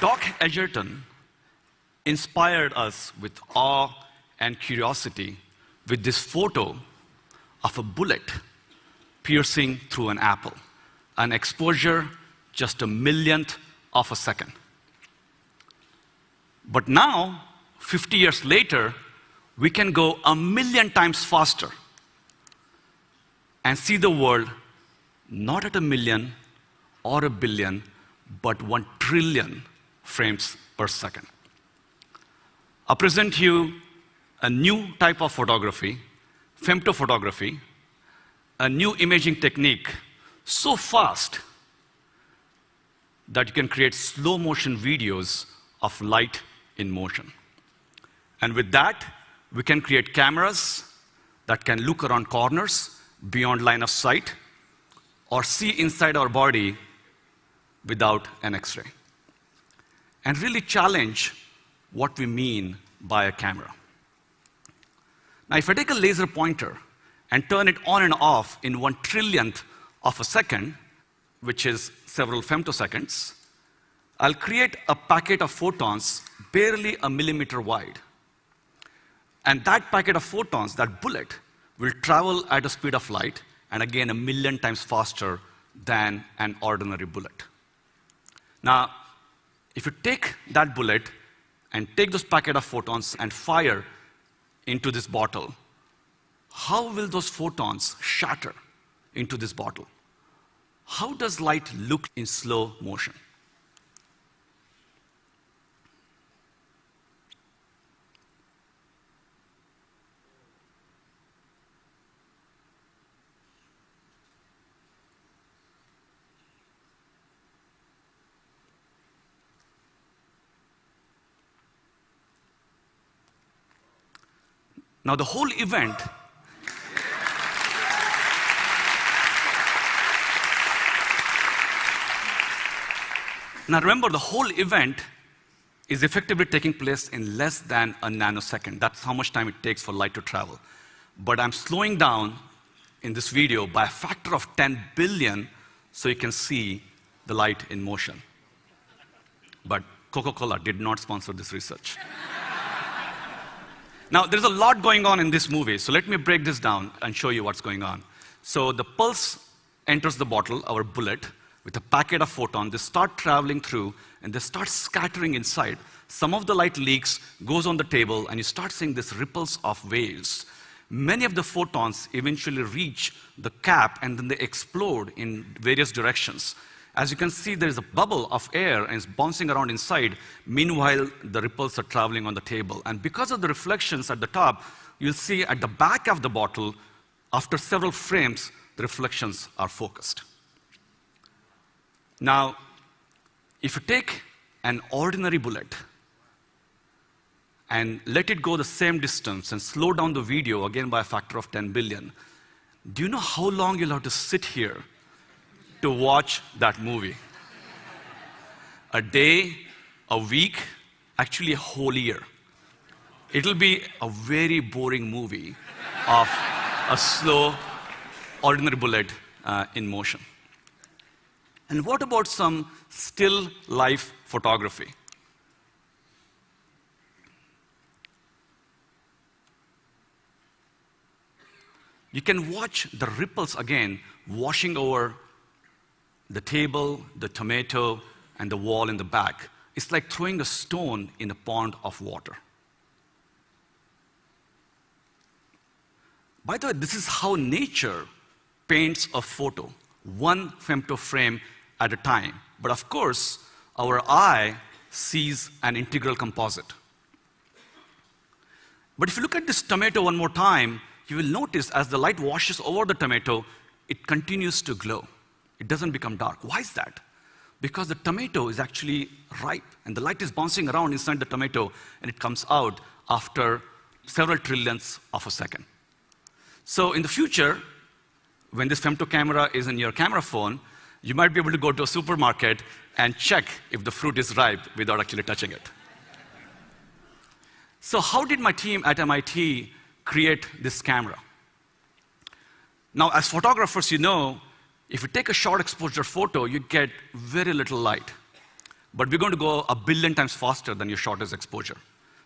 Doc Edgerton inspired us with awe and curiosity with this photo of a bullet piercing through an apple, an exposure just a millionth of a second. But now, 50 years later, we can go a million times faster and see the world not at a million or a billion, but 1 trillion frames per second. I present you a new type of photography, femto photography, a new imaging technique so fast that you can create slow motion videos of light in motion. And with that, we can create cameras that can look around corners beyond line of sight or see inside our body without an X-ray, and really challenge what we mean by a camera. Now, if I take a laser pointer and turn it on and off in 1 trillionth of a second, which is several femtoseconds, I'll create a packet of photons barely a millimeter wide. And that packet of photons, that bullet, will travel at the speed of light, and again, a million times faster than an ordinary bullet. Now, if you take that bullet and take this packet of photons and fire into this bottle, how will those photons shatter into this bottle? How does light look in slow motion? Now, the whole event Now remember, the whole event is effectively taking place in less than a nanosecond. That's how much time it takes for light to travel. But I'm slowing down in this video by a factor of 10 billion so you can see the light in motion. But Coca-Cola did not sponsor this research. Now, there's a lot going on in this movie, so let me break this down and show you what's going on. So the pulse enters the bottle, our bullet, with a packet of photons. They start traveling through, and they start scattering inside. Some of the light leaks, goes on the table, and you start seeing these ripples of waves. Many of the photons eventually reach the cap, and then they explode in various directions. As you can see, there's a bubble of air, and it's bouncing around inside. Meanwhile, the ripples are traveling on the table. And because of the reflections at the top, you'll see at the back of the bottle, after several frames, the reflections are focused. Now, if you take an ordinary bullet and let it go the same distance and slow down the video, again by a factor of 10 billion, do you know how long you'll have to sit here to watch that movie? A day, a week, actually a whole year. It'll be a very boring movie of a slow, ordinary bullet in motion. And what about some still life photography? You can watch the ripples again washing over the table, the tomato, and the wall in the back. It's like throwing a stone in a pond of water. By the way, this is how nature paints a photo, one femto frame at a time. But of course, our eye sees an integral composite. But if you look at this tomato one more time, you will notice as the light washes over the tomato, it continues to glow. It doesn't become dark. Why is that? Because the tomato is actually ripe, and the light is bouncing around inside the tomato, and it comes out after several trillionths of a second. So in the future, when this femto camera is in your camera phone, you might be able to go to a supermarket and check if the fruit is ripe without actually touching it. So how did my team at MIT create this camera? Now, as photographers, you know, if you take a short exposure photo, you get very little light. But we're going to go 1 billion times faster than your shortest exposure.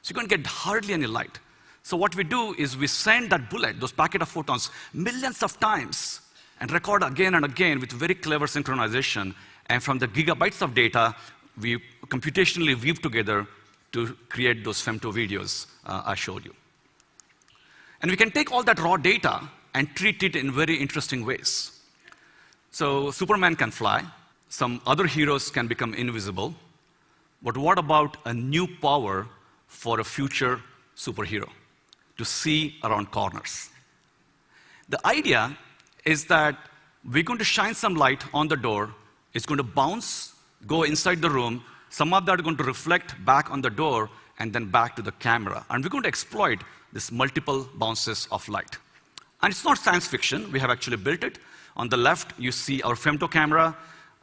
So you're going to get hardly any light. So what we do is we send that bullet, those packet of photons, millions of times, and record again and again with very clever synchronization. And from the gigabytes of data, we computationally weave together to create those femto videos I showed you. And we can take all that raw data and treat it in very interesting ways. So Superman can fly, some other heroes can become invisible, but what about a new power for a future superhero? To see around corners. The idea is that we're going to shine some light on the door, it's going to bounce, go inside the room, some of that are going to reflect back on the door, and then back to the camera. And we're going to exploit this multiple bounces of light. And it's not science fiction, we have actually built it. On the left, you see our femto camera.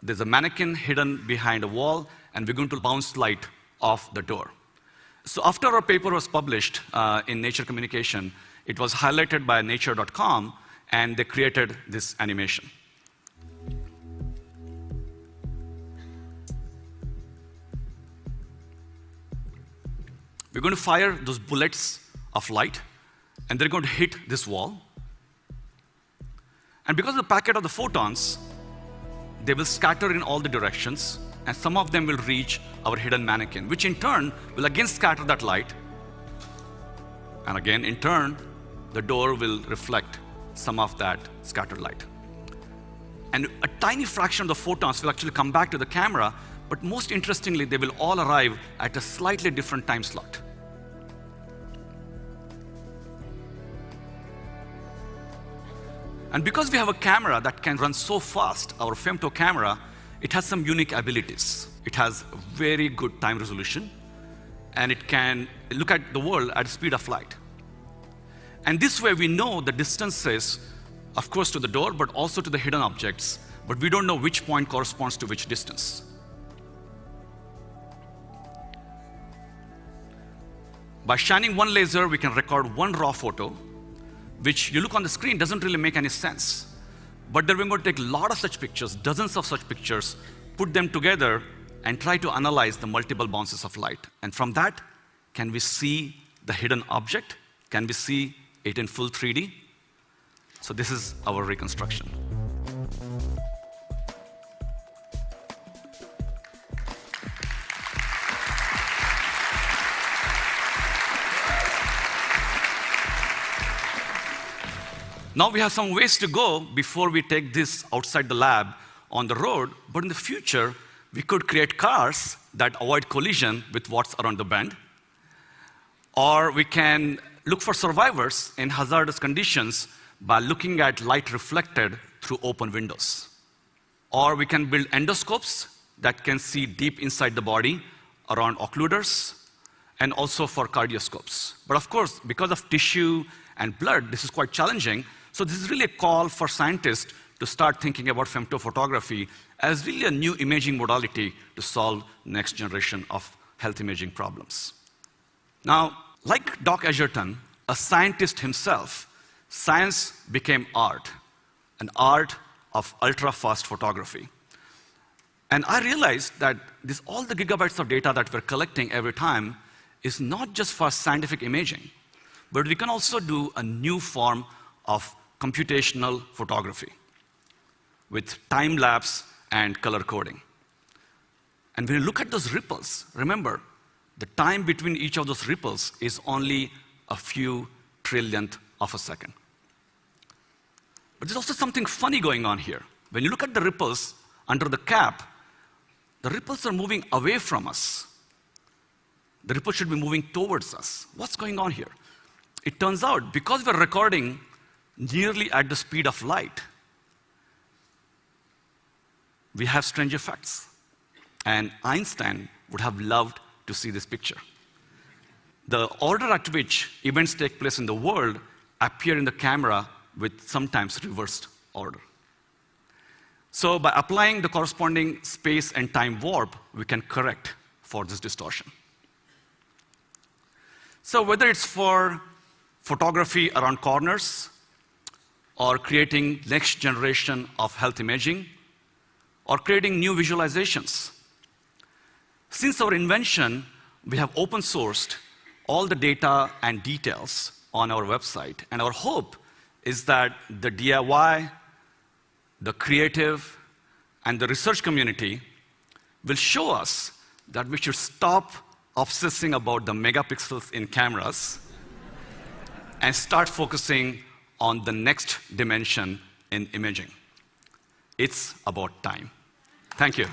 There's a mannequin hidden behind a wall, and we're going to bounce light off the door. So after our paper was published in Nature Communication, it was highlighted by nature.com, and they created this animation. We're going to fire those bullets of light, and they're going to hit this wall. And because of the packet of the photons, they will scatter in all the directions, and some of them will reach our hidden mannequin, which in turn will again scatter that light. And again, in turn, the door will reflect some of that scattered light. And a tiny fraction of the photons will actually come back to the camera, but most interestingly, they will all arrive at a slightly different time slot. And because we have a camera that can run so fast, our femto camera, it has some unique abilities. It has very good time resolution, and it can look at the world at the speed of light. And this way we know the distances, of course, to the door, but also to the hidden objects, but we don't know which point corresponds to which distance. By shining one laser, we can record one raw photo, which you look on the screen doesn't really make any sense. But then we're going to take a lot of such pictures, dozens of such pictures, put them together, and try to analyze the multiple bounces of light. And from that, can we see the hidden object? Can we see it in full 3D? So this is our reconstruction. Now we have some ways to go before we take this outside the lab on the road, but in the future, we could create cars that avoid collision with what's around the bend. Or we can look for survivors in hazardous conditions by looking at light reflected through open windows. Or we can build endoscopes that can see deep inside the body around occluders, and also for cardioscopes. But of course, because of tissue and blood, this is quite challenging. So this is really a call for scientists to start thinking about femtophotography as really a new imaging modality to solve next generation of health imaging problems. Now, like Doc Edgerton, a scientist himself, science became art, an art of ultra-fast photography. And I realized that all the gigabytes of data that we're collecting every time is not just for scientific imaging, but we can also do a new form of computational photography with time-lapse and color coding. And when you look at those ripples, remember, the time between each of those ripples is only a few trillionth of a second. But there's also something funny going on here. When you look at the ripples under the cap, the ripples are moving away from us. The ripple should be moving towards us. What's going on here? It turns out, because we're recording nearly at the speed of light, we have strange effects. And Einstein would have loved to see this picture. The order at which events take place in the world appear in the camera with sometimes reversed order. So by applying the corresponding space and time warp, we can correct for this distortion. So whether it's for photography around corners, or creating next generation of health imaging, or creating new visualizations, since our invention, we have open sourced all the data and details on our website. And our hope is that the DIY, the creative, and the research community will show us that we should stop obsessing about the megapixels in cameras and start focusing on the next dimension in imaging. It's about time. Thank you.